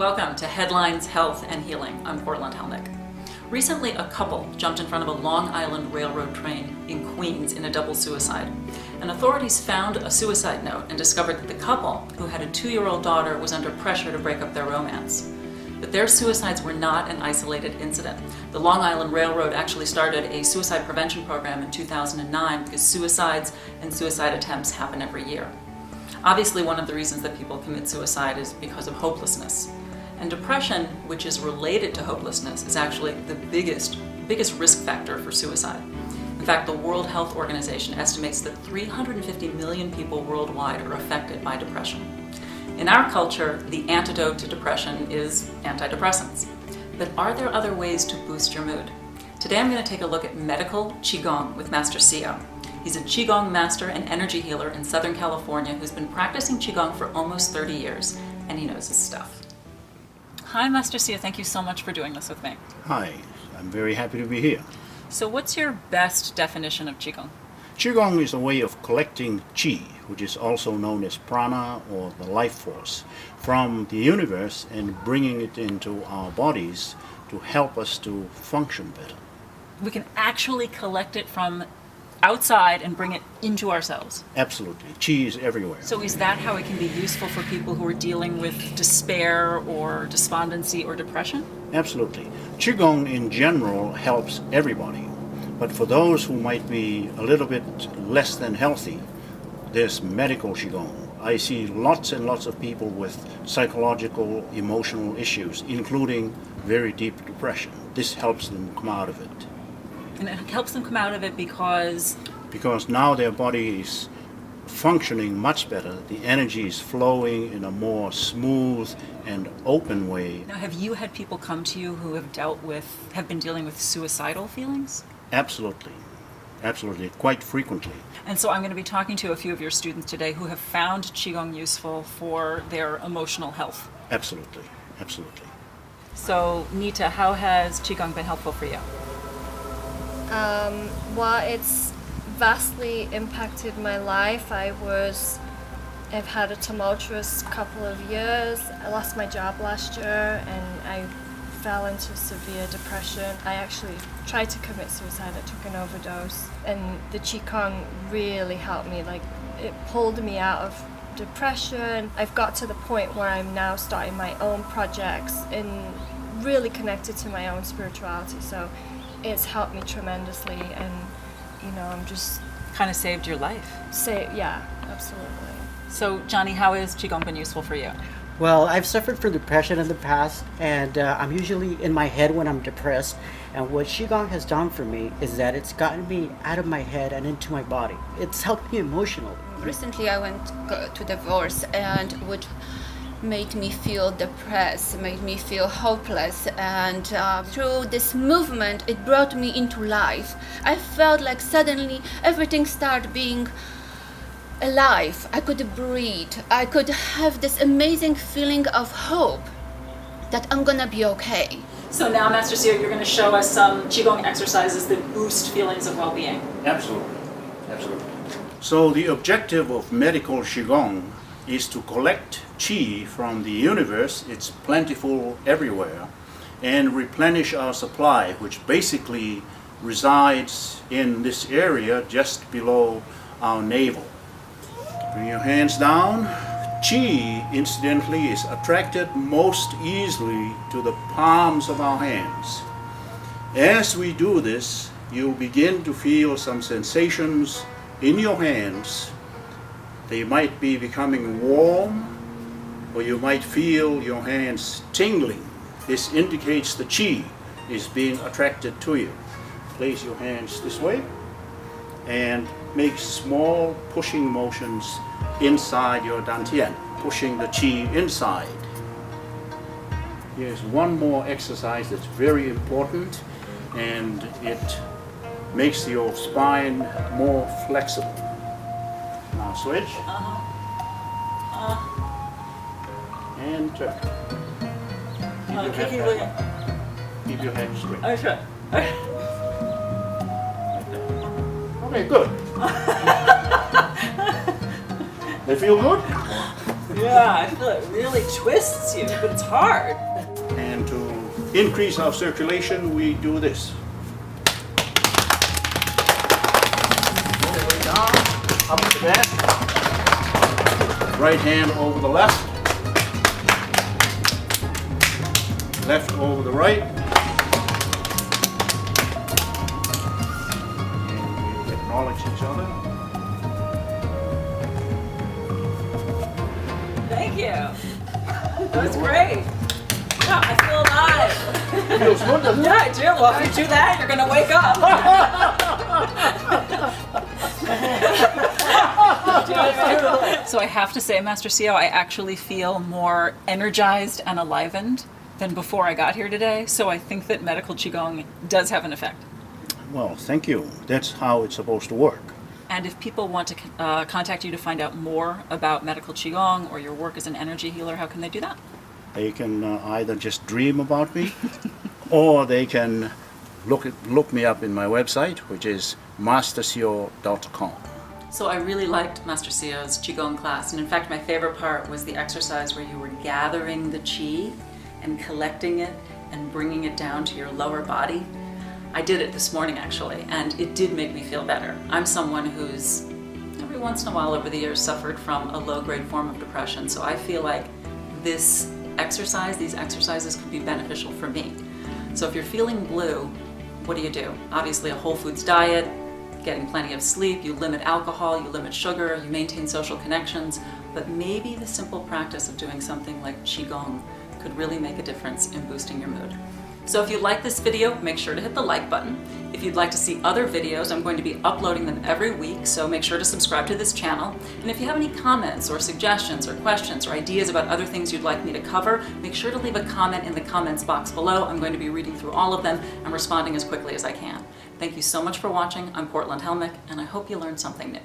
Welcome to Headlines, Health, and Healing. I'm Portland Helmich. Recently, a couple jumped in front of a Long Island Railroad train in Queens in a double suicide. And authorities found a suicide note and discovered that the couple, who had a 2-year-old daughter, was under pressure to break up their romance. But their suicides were not an isolated incident. The Long Island Railroad actually started a suicide prevention program in 2009 because suicides and suicide attempts happen every year. Obviously, one of the reasons that people commit suicide is because of hopelessness. And depression, which is related to hopelessness, is actually the biggest risk factor for suicide. In fact, the World Health Organization estimates that 350 million people worldwide are affected by depression. In our culture, the antidote to depression is antidepressants. But are there other ways to boost your mood? Today I'm going to take a look at medical QiGong with Master Sio. He's a QiGong master and energy healer in Southern California who's been practicing QiGong for almost 30 years, and he knows his stuff. Hi, Master Sio. Thank you so much for doing this with me. Hi, I'm very happy to be here. So what's your best definition of QiGong? QiGong is a way of collecting qi, which is also known as prana or the life force, from the universe and bringing it into our bodies to help us to function better. We can actually collect it from outside and bring it into ourselves. Absolutely. Qi is everywhere. So is that how it can be useful for people who are dealing with despair or despondency or depression? Absolutely. QiGong in general helps everybody. But for those who might be a little bit less than healthy, there's medical QiGong. I see lots and lots of people with psychological, emotional issues, including very deep depression. This helps them come out of it. And it helps them come out of it because now their body is functioning much better. The energy is flowing in a more smooth and open way. Now, have you had people come to you who have been dealing with suicidal feelings? Absolutely. Absolutely. Quite frequently. And so I'm going to be talking to a few of your students today who have found QiGong useful for their emotional health. Absolutely. Absolutely. So, Nita, how has QiGong been helpful for you? Well, it's vastly impacted my life. I've had a tumultuous couple of years. I lost my job last year and I fell into severe depression. I actually tried to commit suicide. I took an overdose. And the QiGong really helped me. It pulled me out of depression. I've got to the point where I'm now starting my own projects and really connected to my own spirituality. So it's helped me tremendously, and I'm just Kind of saved your life. Yeah, absolutely. So, Johnny, how has QiGong been useful for you? Well, I've suffered from depression in the past, and I'm usually in my head when I'm depressed. And what QiGong has done for me is that it's gotten me out of my head and into my body. It's helped me emotionally. Recently, I went to divorce, and which made me feel depressed, made me feel hopeless, and through this movement it brought me into life. I felt like suddenly everything started being alive. I could breathe. I could have this amazing feeling of hope that I'm gonna be okay. So now, Master Sio, you're going to show us some QiGong exercises that boost feelings of well-being. Absolutely. Absolutely. So the objective of medical QiGong is to collect qi from the universe, it's plentiful everywhere, and replenish our supply, which basically resides in this area just below our navel. Bring your hands down. Qi, incidentally, is attracted most easily to the palms of our hands. As we do this, you'll begin to feel some sensations in your hands. They might be becoming warm, or you might feel your hands tingling. This indicates the qi is being attracted to you. Place your hands this way and make small pushing motions inside your dantian, pushing the qi inside. Here's one more exercise that's very important, and it makes your spine more flexible. Now switch. And turn. Keep your head straight. Oh, sure. Okay, good. They feel good? Yeah, I feel it really twists you, but it's hard. And to increase our circulation, we do this. Way down, up to that. Right hand over the left. Left over the right. And we acknowledge each other. Thank you. That was great. Yeah, I feel alive. Feels good, doesn't it? Yeah, I do. Well, if you do that, you're going to wake up. So I have to say, Master CEO, I actually feel more energized and enlivened than before I got here today. So I think that medical Qigong does have an effect. Well, thank you. That's how it's supposed to work. And if people want to contact you to find out more about medical Qigong or your work as an energy healer, how can they do that? They can either just dream about me, or they can look me up in my website, which is masterceo.com. So I really liked Master CEO's Qigong class, and in fact my favorite part was the exercise where you were gathering the qi and collecting it and bringing it down to your lower body. I did it this morning actually, and it did make me feel better. I'm someone who's every once in a while over the years suffered from a low-grade form of depression, so I feel like these exercises could be beneficial for me. So if you're feeling blue, what do? Obviously a whole foods diet, getting plenty of sleep, you limit alcohol, you limit sugar, you maintain social connections, but maybe the simple practice of doing something like Qigong could really make a difference in boosting your mood. So if you like this video, make sure to hit the like button. If you'd like to see other videos, I'm going to be uploading them every week, so make sure to subscribe to this channel. And if you have any comments or suggestions or questions or ideas about other things you'd like me to cover, make sure to leave a comment in the comments box below. I'm going to be reading through all of them and responding as quickly as I can. Thank you so much for watching. I'm Portland Helmich, and I hope you learned something new.